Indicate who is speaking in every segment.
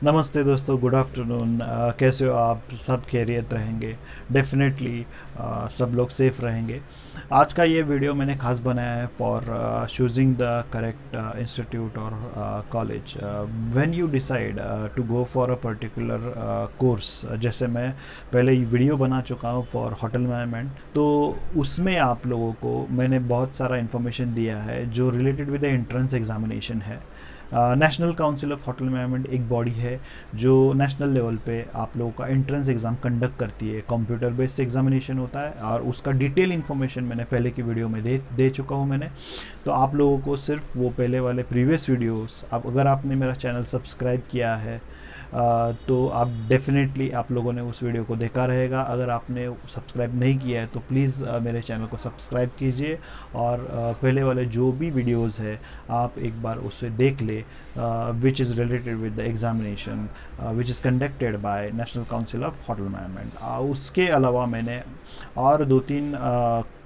Speaker 1: नमस्ते दोस्तों, good afternoon. कैसे हो आप? सब खैरियत रहेंगे डेफिनेटली। सब लोग सेफ रहेंगे। आज का ये वीडियो मैंने खास बनाया है for choosing the correct institute और college when you decide to go for a particular course. जैसे मैं पहले ही वीडियो बना चुका हूँ फॉर होटल मैनेजमेंट, तो उसमें आप लोगों को मैंने बहुत सारा इन्फॉर्मेशन दिया है जो related with the entrance examination है। National Council of Hotel Management एक बॉडी है जो नेशनल लेवल पे आप लोगों का एंट्रेंस एग्ज़ाम कंडक्ट करती है। कंप्यूटर बेस्ड एग्जामिनेशन होता है और उसका डिटेल इन्फॉर्मेशन मैंने पहले की वीडियो में दे चुका हूँ मैंने। तो आप लोगों को सिर्फ वो पहले वाले प्रीवियस वीडियोस, आप अगर आपने मेरा चैनल सब्सक्राइब किया है तो आप डेफिनेटली आप लोगों ने उस वीडियो को देखा रहेगा। अगर आपने सब्सक्राइब नहीं किया है तो प्लीज़ मेरे चैनल को सब्सक्राइब कीजिए और पहले वाले जो भी वीडियोस है आप एक बार उसे देख ले, which is related with the examination which is conducted by national Council of Hotel management. उसके अलावा मैंने और दो तीन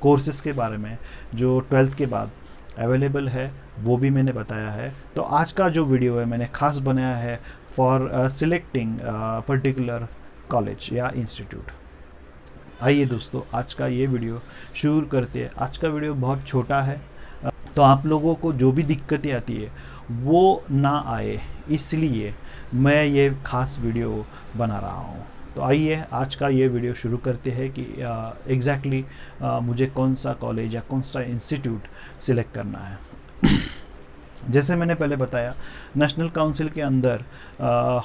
Speaker 1: कोर्सेज़ के बारे में जो 12th के बाद अवेलेबल है वो भी मैंने बताया है। तो आज का जो वीडियो है मैंने खास बनाया है फॉर सिलेक्टिंग पर्टिकुलर कॉलेज या इंस्टीट्यूट। आइए दोस्तों, आज का ये वीडियो शुरू करते हैं। आज का वीडियो बहुत छोटा है, तो आप लोगों को जो भी दिक्कतें आती है वो ना आए, इसलिए मैं ये खास वीडियो बना रहा हूँ। तो आइए आज का ये वीडियो शुरू करते हैं कि एग्जैक्टली मुझे कौन सा कॉलेज या कौन सा इंस्टीट्यूट सिलेक्ट करना है। जैसे मैंने पहले बताया, नेशनल काउंसिल के अंदर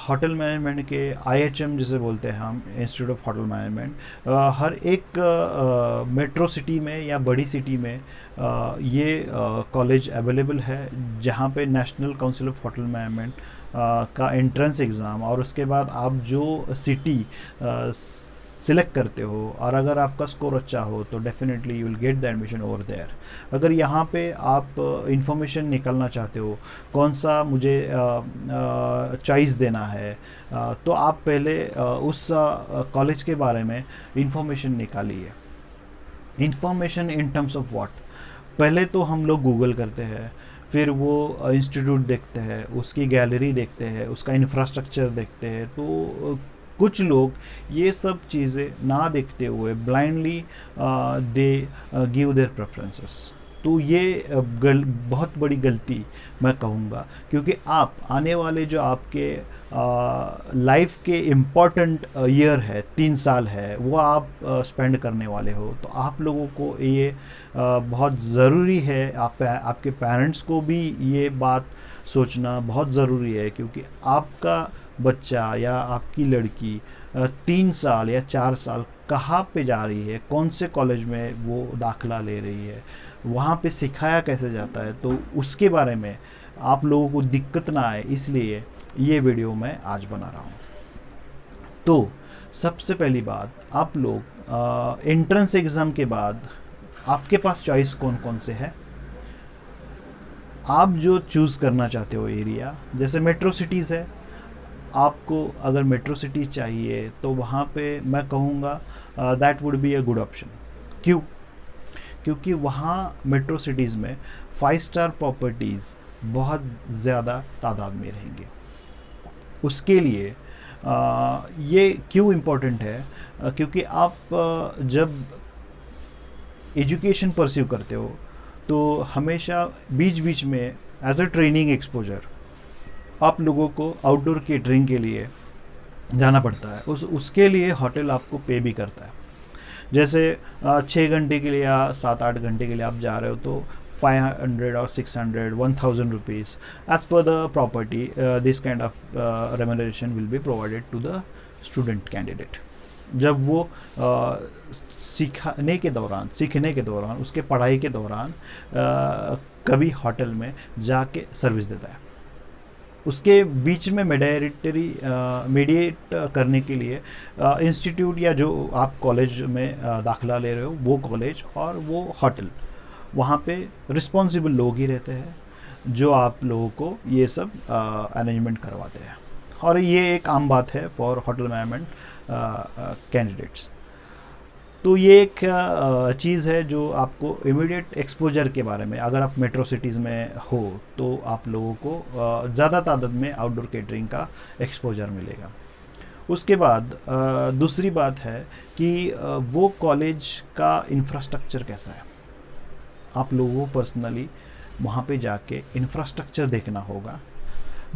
Speaker 1: होटल मैनेजमेंट के IHM जिसे बोलते हैं हम, इंस्टीट्यूट ऑफ होटल मैनेजमेंट, हर एक मेट्रो सिटी में या बड़ी सिटी में ये कॉलेज अवेलेबल है, जहाँ पे national Council of Hotel management का एंट्रेंस एग्ज़ाम और उसके बाद आप जो सिटी सिलेक्ट करते हो और अगर आपका स्कोर अच्छा हो तो definitely you will get the admission over there. अगर यहाँ पे आप इंफॉर्मेशन निकालना चाहते हो कौन सा मुझे चॉइस देना है, तो आप पहले उस कॉलेज के बारे में इंफॉर्मेशन निकालिए। Information in terms of what? पहले तो हम लोग गूगल करते हैं, फिर वो इंस्टीट्यूट देखते हैं, उसकी गैलरी देखते हैं, उसका इंफ्रास्ट्रक्चर देखते हैं। तो कुछ लोग ये सब चीज़ें ना देखते हुए blindly they give their preferences. तो ये बहुत बड़ी गलती मैं कहूँगा, क्योंकि आप आने वाले जो आपके लाइफ के इम्पॉर्टेंट ईयर है, 3 साल है, वो आप स्पेंड करने वाले हो। तो आप लोगों को ये बहुत ज़रूरी है, आपके पेरेंट्स को भी ये बात सोचना बहुत ज़रूरी है, क्योंकि आपका बच्चा या आपकी लड़की 3 साल या 4 साल कहाँ पे जा रही है, कौन से कॉलेज में वो दाखिला ले रही है, वहाँ पे सिखाया कैसे जाता है, तो उसके बारे में आप लोगों को दिक्कत ना आए, इसलिए ये वीडियो मैं आज बना रहा हूँ। तो सबसे पहली बात, आप लोग एंट्रेंस एग्ज़ाम के बाद आपके पास चॉइस कौन कौन से है। आप जो चूज़ करना चाहते हो एरिया, जैसे मेट्रो सिटीज़ है, आपको अगर मेट्रो सिटी चाहिए तो वहाँ पे मैं कहूँगा that would be a good option. क्यों? क्योंकि वहाँ मेट्रो सिटीज़ में 5 स्टार प्रॉपर्टीज़ बहुत ज़्यादा तादाद में रहेंगे। उसके लिए ये क्यों इम्पोर्टेंट है? क्योंकि आप जब एजुकेशन परस्यू करते हो तो हमेशा बीच बीच में एज अ ट्रेनिंग एक्सपोजर आप लोगों को आउटडोर केटरिंग के लिए जाना पड़ता है। उसके लिए होटल आपको पे भी करता है। जैसे 6 घंटे के लिए या 7-8 घंटे के लिए आप जा रहे हो तो 500 और 600 1000 rupees as per the property, this kind of remuneration will be provided to the student candidate. जब वो सीखने के दौरान उसके पढ़ाई के दौरान कभी होटल में जाके सर्विस देता है। उसके बीच में मीडिएट करने के लिए इंस्टीट्यूट या जो आप कॉलेज में दाखिला ले रहे हो वो कॉलेज और वो होटल, वहाँ पे रिस्पॉन्सिबल लोग ही रहते हैं जो आप लोगों को ये सब अरेंजमेंट करवाते हैं। और ये एक आम बात है फॉर होटल मैनेजमेंट कैंडिडेट्स। तो ये एक चीज़ है जो आपको इमीडिएट एक्सपोजर के बारे में, अगर आप मेट्रो सिटीज़ में हो तो आप लोगों को ज़्यादा तादाद में आउटडोर केटरिंग का एक्सपोजर मिलेगा। उसके बाद दूसरी बात है कि वो कॉलेज का इंफ्रास्ट्रक्चर कैसा है। आप लोगों को पर्सनली वहाँ पे जाके इंफ्रास्ट्रक्चर देखना होगा।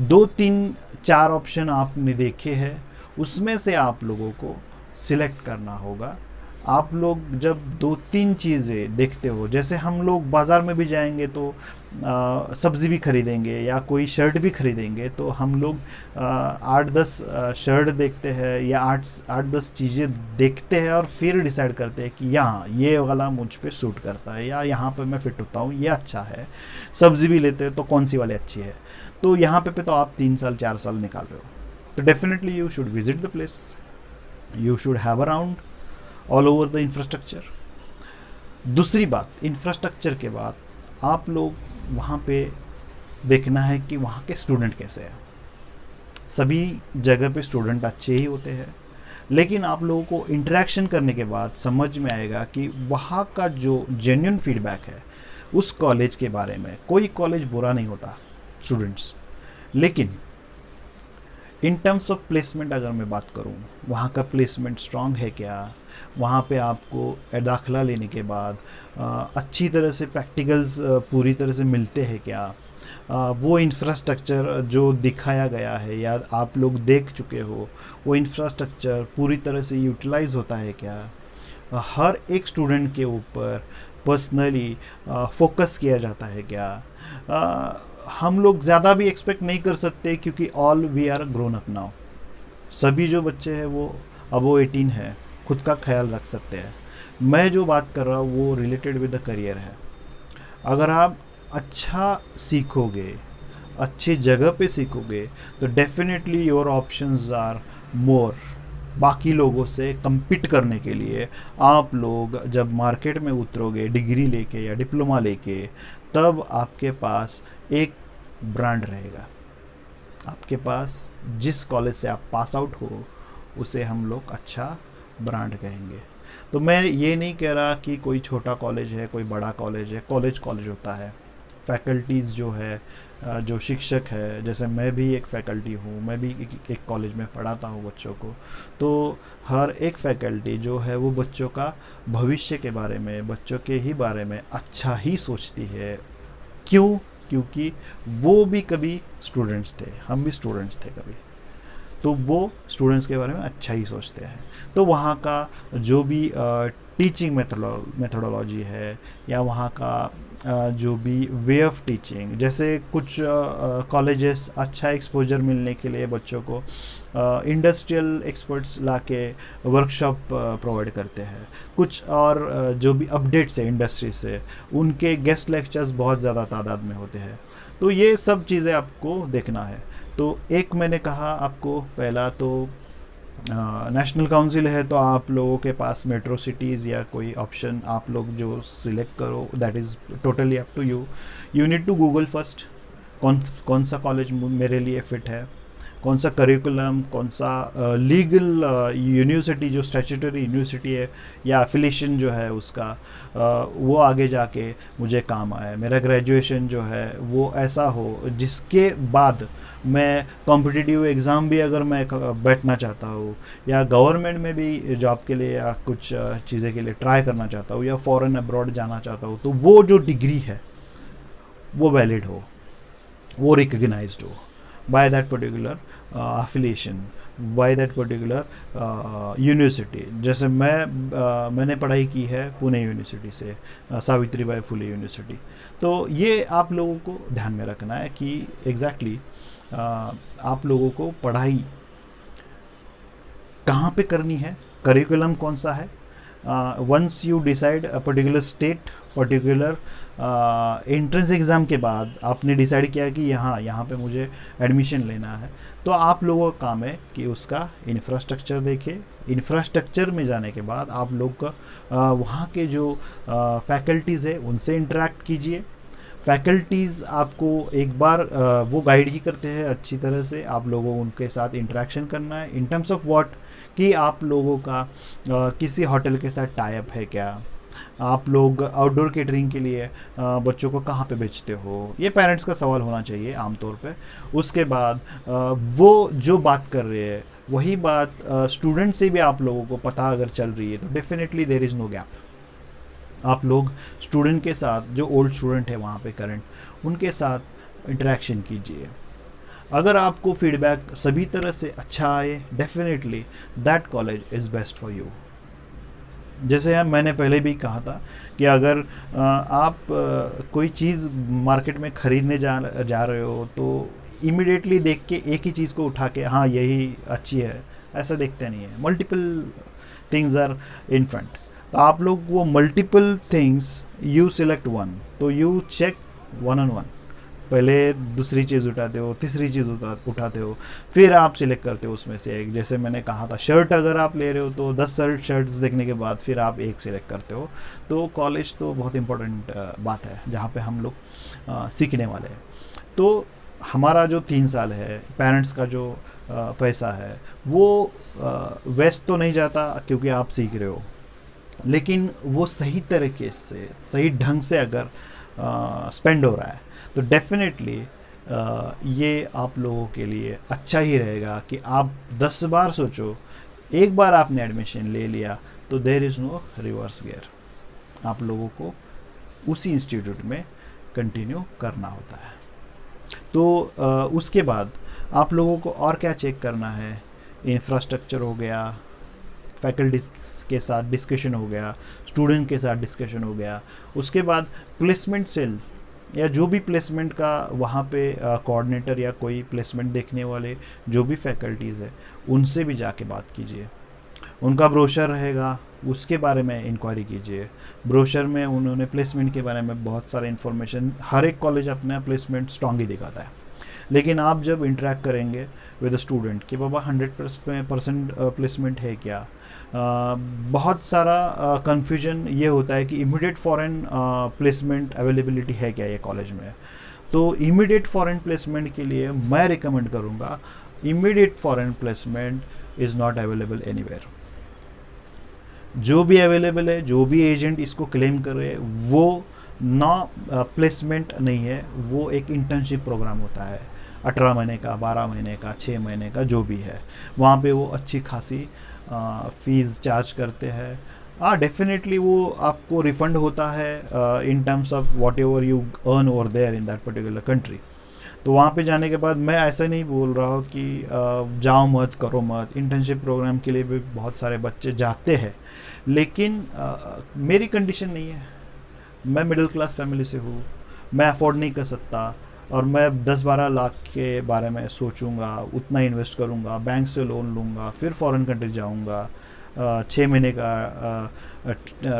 Speaker 1: 2 3 4 ऑप्शन आपने देखे हैं, उसमें से आप लोगों को सिलेक्ट करना होगा। आप लोग जब 2-3 चीज़ें देखते हो, जैसे हम लोग बाज़ार में भी जाएंगे तो सब्ज़ी भी खरीदेंगे या कोई शर्ट भी खरीदेंगे, तो हम लोग 8-10 शर्ट देखते हैं या 8-10 चीज़ें देखते हैं और फिर डिसाइड करते हैं कि यहाँ ये वाला मुझ पे सूट करता है या यहाँ पे मैं फिट होता हूँ, ये अच्छा है। सब्ज़ी भी लेते हैं तो कौन सी वाली अच्छी है। तो यहाँ पे तो आप 3 साल 4 साल निकाल रहे हो, तो definitely you should visit the place, you should have a round all over the infrastructure. दूसरी बात, इंफ्रास्ट्रक्चर के बाद आप लोग वहाँ पे देखना है कि वहाँ के स्टूडेंट कैसे हैं। सभी जगह पे स्टूडेंट अच्छे ही होते हैं, लेकिन आप लोगों को इंटरेक्शन करने के बाद समझ में आएगा कि वहाँ का जो जेन्युइन फीडबैक है उस कॉलेज के बारे में। कोई कॉलेज बुरा नहीं होता स्टूडेंट्स, लेकिन इन टर्म्स ऑफ प्लेसमेंट अगर मैं बात करूं, वहाँ का प्लेसमेंट स्ट्रांग है क्या, वहाँ पे आपको दाखिला लेने के बाद अच्छी तरह से प्रैक्टिकल्स पूरी तरह से मिलते हैं क्या, वो इंफ्रास्ट्रक्चर जो दिखाया गया है या आप लोग देख चुके हो वो इंफ्रास्ट्रक्चर पूरी तरह से यूटिलाइज होता है क्या, हर एक स्टूडेंट के ऊपर पर्सनली फोकस किया जाता है क्या। हम लोग ज़्यादा भी एक्सपेक्ट नहीं कर सकते क्योंकि all we are grown up now. सभी जो बच्चे हैं वो अबो 18 है, खुद का ख्याल रख सकते हैं। मैं जो बात कर रहा हूँ वो रिलेटेड विद द करियर है। अगर आप अच्छा सीखोगे, अच्छी जगह पे सीखोगे, तो definitely your options are more. बाकी लोगों से compete करने के लिए आप लोग जब मार्केट में उतरोगे डिग्री लेके या डिप्लोमा लेके, तब आपके पास एक ब्रांड रहेगा। आपके पास जिस कॉलेज से आप पास आउट हो उसे हम लोग अच्छा ब्रांड कहेंगे। तो मैं ये नहीं कह रहा कि कोई छोटा कॉलेज है कोई बड़ा कॉलेज है, कॉलेज कॉलेज होता है। फैकल्टीज़ जो है, जो शिक्षक है, जैसे मैं भी एक फैकल्टी हूँ, मैं भी एक कॉलेज में पढ़ाता हूँ बच्चों को, तो हर एक फैकल्टी जो है वो बच्चों का भविष्य के बारे में, बच्चों के ही बारे में अच्छा ही सोचती है। क्यों? क्योंकि वो भी कभी स्टूडेंट्स थे, हम भी स्टूडेंट्स थे कभी, तो वो स्टूडेंट्स के बारे में अच्छा ही सोचते हैं। तो वहाँ का जो भी टीचिंग मेथोडोलॉजी है या वहाँ का जो भी वे ऑफ टीचिंग, जैसे कुछ कॉलेजेस अच्छा एक्सपोजर मिलने के लिए बच्चों को इंडस्ट्रियल एक्सपर्ट्स लाके वर्कशॉप प्रोवाइड करते हैं। कुछ और जो भी अपडेट्स है इंडस्ट्री से, उनके गेस्ट लेक्चर्स बहुत ज़्यादा तादाद में होते हैं। तो ये सब चीज़ें आपको देखना है। तो एक मैंने कहा आपको, पहला तो नेशनल काउंसिल है, तो आप लोगों के पास मेट्रो सिटीज़ या कोई ऑप्शन आप लोग जो सिलेक्ट करो, that is totally up to you. You need to Google first कौन सा कॉलेज मेरे लिए फ़िट है, कौन सा करिकुलम, कौन सा लीगल यूनिवर्सिटी जो स्टैट्यूटरी यूनिवर्सिटी है या एफिलिएशन जो है उसका, वो आगे जाके मुझे काम आए। मेरा ग्रेजुएशन जो है वो ऐसा हो जिसके बाद मैं कॉम्पिटिटिव एग्ज़ाम भी अगर मैं बैठना चाहता हूँ या गवर्नमेंट में भी जॉब के लिए या कुछ चीज़ें के लिए ट्राई करना चाहता हूँ या फॉरेन अब्रॉड जाना चाहता हूँ, तो वो जो डिग्री है वो वैलिड हो, वो रिकग्नाइज्ड हो by that particular affiliation, by that particular university. जैसे मैंने पढ़ाई की है पुणे यूनिवर्सिटी से, सावित्रीबाई फुले यूनिवर्सिटी। तो ये आप लोगों को ध्यान में रखना है कि एग्जैक्टली आप लोगों को पढ़ाई कहाँ पे करनी है, करिकुलम कौन सा है। Once you decide a particular state, particular entrance exam के बाद आपने डिसाइड किया कि यहाँ पे मुझे एडमिशन लेना है, तो आप लोगों का काम है कि उसका इंफ्रास्ट्रक्चर देखें। इंफ्रास्ट्रक्चर में जाने के बाद आप लोग का वहाँ के जो फैकल्टीज़ है उनसे इंटरेक्ट कीजिए। फैकल्टीज़ आपको एक बार वो गाइड ही करते हैं अच्छी तरह से, आप लोगों उनके साथ इंटरेक्शन करना है इन टर्म्स ऑफ व्हाट, कि आप लोगों का किसी होटल के साथ टाई अप है क्या, आप लोग आउटडोर केटरिंग के लिए बच्चों को कहाँ पे बेचते हो, ये पेरेंट्स का सवाल होना चाहिए आमतौर पे। उसके बाद वो जो बात कर रहे हैं वही बात स्टूडेंट से भी आप लोगों को पता अगर चल रही है तो definitely there is no gap. आप लोग स्टूडेंट के साथ, जो ओल्ड स्टूडेंट है वहाँ पे करंट, उनके साथ इंटरेक्शन कीजिए। अगर आपको फीडबैक सभी तरह से अच्छा आए, definitely that college is best for you. जैसे मैंने पहले भी कहा था कि अगर आप कोई चीज़ मार्केट में ख़रीदने जा रहे हो तो इमीडिएटली देख के एक ही चीज़ को उठा के हाँ यही अच्छी है, ऐसा देखते नहीं है। Multiple things are in front, तो आप लोग वो multiple things, you select one, तो you check one on one, पहले दूसरी चीज़ उठाते हो, तीसरी चीज़ उठाते हो, फिर आप सिलेक्ट करते हो उसमें से एक। जैसे मैंने कहा था, शर्ट अगर आप ले रहे हो तो 10 शर्ट्स देखने के बाद फिर आप एक सिलेक्ट करते हो। तो कॉलेज तो बहुत इम्पोर्टेंट बात है जहाँ पे हम लोग सीखने वाले हैं। तो हमारा जो 3 साल है, पेरेंट्स का जो पैसा है वो वेस्ट तो नहीं जाता क्योंकि आप सीख रहे हो, लेकिन वो सही तरीके से, सही ढंग से अगर स्पेंड हो रहा है तो डेफिनेटली ये आप लोगों के लिए अच्छा ही रहेगा कि आप 10 बार सोचो, एक बार आपने एडमिशन ले लिया तो there is no reverse gear, आप लोगों को उसी इंस्टीट्यूट में कंटिन्यू करना होता है। तो उसके बाद आप लोगों को और क्या चेक करना है, इंफ्रास्ट्रक्चर हो गया, फैकल्टीज के साथ डिस्कशन हो गया, स्टूडेंट के साथ डिस्कशन हो गया, उसके बाद प्लेसमेंट सेल या जो भी प्लेसमेंट का वहाँ पे कोऑर्डिनेटर या कोई प्लेसमेंट देखने वाले जो भी फैकल्टीज़ है उनसे भी जाके बात कीजिए। उनका ब्रोशर रहेगा, उसके बारे में इंक्वायरी कीजिए। ब्रोशर में उन्होंने प्लेसमेंट के बारे में बहुत सारा इन्फॉर्मेशन, हर एक कॉलेज अपना प्लेसमेंट स्ट्रॉन्ग ही दिखाता है, लेकिन आप जब इंटरेक्ट करेंगे विद स्टूडेंट कि बाबा 100% प्लेसमेंट है क्या, बहुत सारा कन्फ्यूजन ये होता है कि इमीडिएट फॉरेन प्लेसमेंट अवेलेबिलिटी है क्या ये कॉलेज में। तो इमीडिएट फॉरेन प्लेसमेंट के लिए मैं रिकमेंड करूँगा, immediate foreign placement is not available anywhere. जो भी अवेलेबल है, जो भी एजेंट इसको क्लेम कर रहे हैं, वो ना प्लेसमेंट नहीं है, वो एक इंटर्नशिप प्रोग्राम होता है 18 महीने का, 12 महीने का, 6 महीने का, जो भी है। वहाँ पे वो अच्छी खासी फीस चार्ज करते हैं। डेफिनेटली वो आपको रिफंड होता है in terms of whatever you earn over there in that particular country. तो वहाँ पे जाने के बाद मैं ऐसा नहीं बोल रहा हूँ कि जाओ मत, करो मत। इंटर्नशिप प्रोग्राम के लिए भी बहुत सारे बच्चे जाते हैं, लेकिन मेरी कंडीशन नहीं है। मैं मिडिल क्लास फैमिली से हूँ, मैं अफोर्ड नहीं कर सकता और मैं 10-12 लाख के बारे में सोचूंगा, उतना इन्वेस्ट करूंगा, बैंक से लोन लूँगा, फिर फॉरेन कंट्री जाऊंगा। 6 महीने का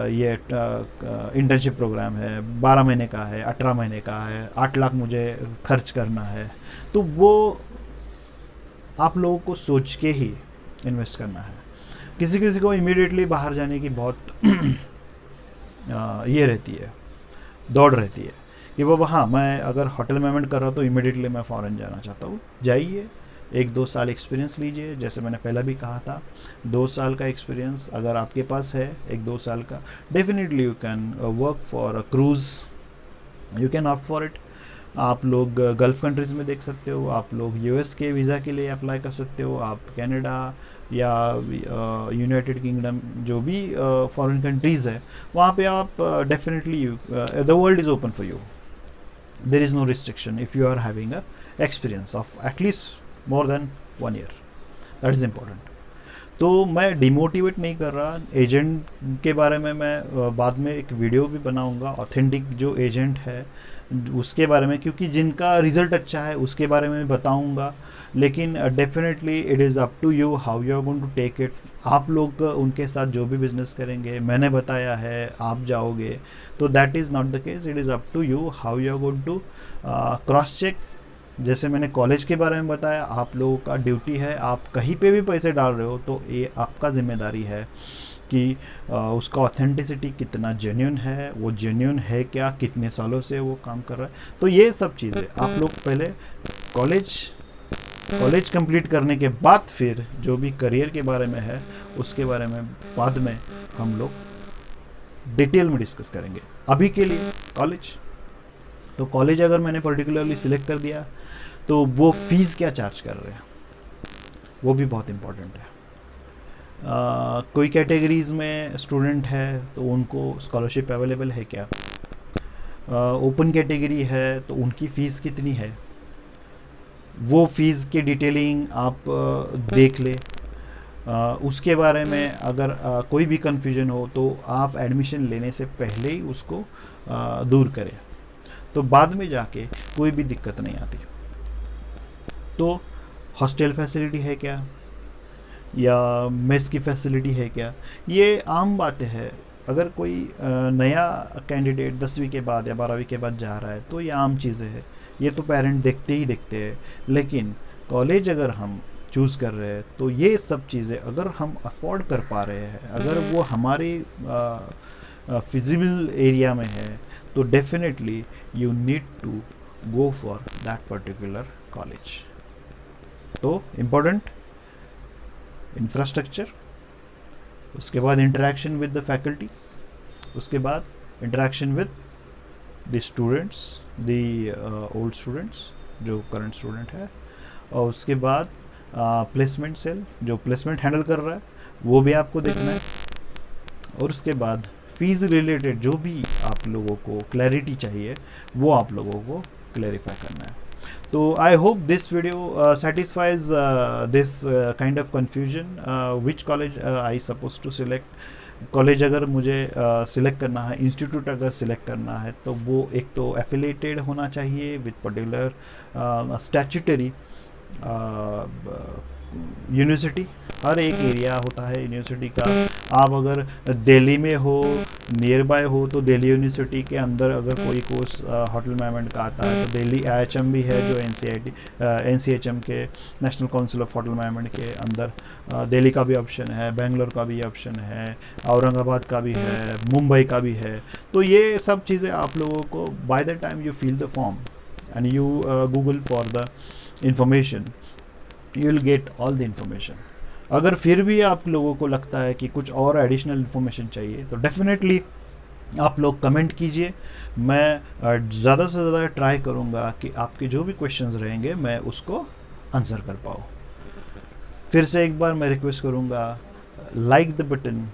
Speaker 1: ये इंटर्नशिप प्रोग्राम है, 12 महीने का है, 18 महीने का है, 8 लाख मुझे खर्च करना है। तो वो आप लोगों को सोच के ही इन्वेस्ट करना है। किसी किसी को इमीडिएटली बाहर जाने की बहुत ये रहती है, दौड़ रहती है कि बाबा हाँ, मैं अगर होटल मैनेजमेंट कर रहा हूँ तो इमीडिएटली मैं फ़ॉरेन जाना चाहता हूँ। जाइए, 1-2 साल एक्सपीरियंस लीजिए। जैसे मैंने पहले भी कहा था, 2 साल का एक्सपीरियंस अगर आपके पास है, 1-2 साल का, definitely you can work for a cruise, you can opt for it. आप लोग गल्फ़ कंट्रीज़ में देख सकते हो, आप लोग यूएस के वीज़ा के लिए अप्लाई कर सकते हो, आप कनाडा या यूनाइटेड किंगडम, जो भी फॉरेन कंट्रीज़ है, वहाँ पे आप definitely the world is open for you. There is no restriction if you are having a experience of at least more than 1 year, that is important. तो मैं डिमोटिवेट नहीं कर रहा। एजेंट के बारे में मैं बाद में एक वीडियो भी बनाऊंगा, ऑथेंटिक जो एजेंट है उसके बारे में, क्योंकि जिनका रिज़ल्ट अच्छा है उसके बारे में बताऊंगा। लेकिन definitely it is up to you how you are going to take it. आप लोग उनके साथ जो भी बिज़नेस करेंगे, मैंने बताया है, आप जाओगे तो that is not the case. It is up to you how you are going to cross check. जैसे मैंने कॉलेज के बारे में बताया, आप लोगों का ड्यूटी है, आप कहीं पे भी पैसे डाल रहे हो तो ये आपका जिम्मेदारी है उसका ऑथेंटिसिटी कितना जेन्युइन है, वो जेन्युइन है क्या, कितने सालों से वो काम कर रहा है। तो ये सब चीज़ें आप लोग पहले कॉलेज कंप्लीट करने के बाद फिर जो भी करियर के बारे में है उसके बारे में बाद में हम लोग डिटेल में डिस्कस करेंगे। अभी के लिए तो कॉलेज अगर मैंने पर्टिकुलरली सिलेक्ट कर दिया तो वो फीस क्या चार्ज कर रहे हैं वो भी बहुत इम्पोर्टेंट है। कोई कैटेगरीज में स्टूडेंट है तो उनको स्कॉलरशिप अवेलेबल है क्या, ओपन कैटेगरी है तो उनकी फ़ीस कितनी है, वो फीस की डिटेलिंग आप देख ले। उसके बारे में अगर कोई भी कन्फ्यूजन हो तो आप एडमिशन लेने से पहले ही उसको दूर करें, तो बाद में जाके कोई भी दिक्कत नहीं आती। तो हॉस्टल फैसिलिटी है क्या या मेस की फैसिलिटी है क्या, ये आम बातें हैं। अगर कोई नया कैंडिडेट 10वीं के बाद या 12वीं के बाद जा रहा है तो ये आम चीज़ें हैं, ये तो पेरेंट देखते ही देखते हैं। लेकिन कॉलेज अगर हम चूज़ कर रहे हैं तो ये सब चीज़ें अगर हम अफोर्ड कर पा रहे हैं, अगर वो हमारी फिजिबल एरिया में है, तो definitely you need to go for that particular college. तो इम्पोर्टेंट इंफ्रास्ट्रक्चर, उसके बाद इंटरेक्शन विद द फैकल्टीज, उसके बाद interaction with the students, the old students जो करंट स्टूडेंट है, और उसके बाद प्लेसमेंट सेल जो प्लेसमेंट हैंडल कर रहा है वो भी आपको देखना है, और उसके बाद फीस रिलेटेड जो भी आप लोगों को क्लैरिटी चाहिए वो आप लोगों को क्लैरिफाई करना है। तो I hope this video satisfies this kind of confusion, which college I supposed to select। College अगर मुझे सिलेक्ट करना है, इंस्टीट्यूट अगर सिलेक्ट करना है, तो वो एक तो एफिलेटेड होना चाहिए विद पर्टिकुलर स्टैट्यूटरी यूनिवर्सिटी। हर एक एरिया होता है यूनिवर्सिटी का। आप अगर दिल्ली में हो, नियर बाय हो, तो दिल्ली यूनिवर्सिटी के अंदर अगर कोई कोर्स होटल मैनेजमेंट का आता है तो दिल्ली IHM भी है जो NCHM के national Council of Hotel management के अंदर दिल्ली का भी ऑप्शन है, बेंगलोर का भी ऑप्शन है, औरंगाबाद का भी है, मुंबई का भी है। तो ये सब चीज़ें आप लोगों को by the time you fill the form and you Google for the information, you will get all the information. अगर फिर भी आप लोगों को लगता है कि कुछ और एडिशनल इन्फॉर्मेशन चाहिए तो डेफिनेटली आप लोग कमेंट कीजिए। मैं ज़्यादा से ज़्यादा ट्राई करूँगा कि आपके जो भी क्वेश्चंस रहेंगे मैं उसको आंसर कर पाऊँ। फिर से एक बार मैं रिक्वेस्ट करूँगा, like the button,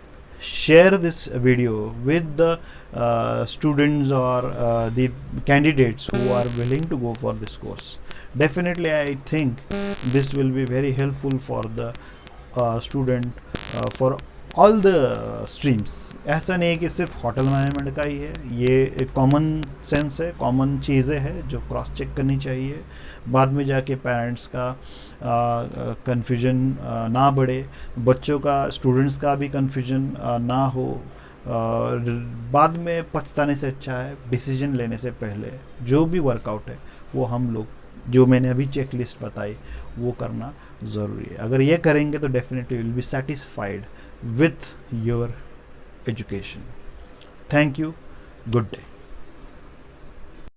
Speaker 1: share this video with the students or the candidates who are willing to go for this course. Definitely I think this will be very helpful for the student for all the streams। ऐसा नहीं है कि सिर्फ hotel management का ही है, ये एक common sense है, कॉमन चीज़ें हैं जो क्रॉस चेक करनी चाहिए। बाद में जाके पेरेंट्स का कन्फ्यूजन ना बढ़े, बच्चों का, स्टूडेंट्स का भी कन्फ्यूजन ना हो, बाद में पछताने से अच्छा है डिसीजन लेने से पहले जो भी वर्कआउट है वो हम लोग, जो मैंने अभी चेक लिस्ट बताई, वो करना ज़रूरी है। अगर ये करेंगे तो definitely will be satisfied with your education. Thank you, good day.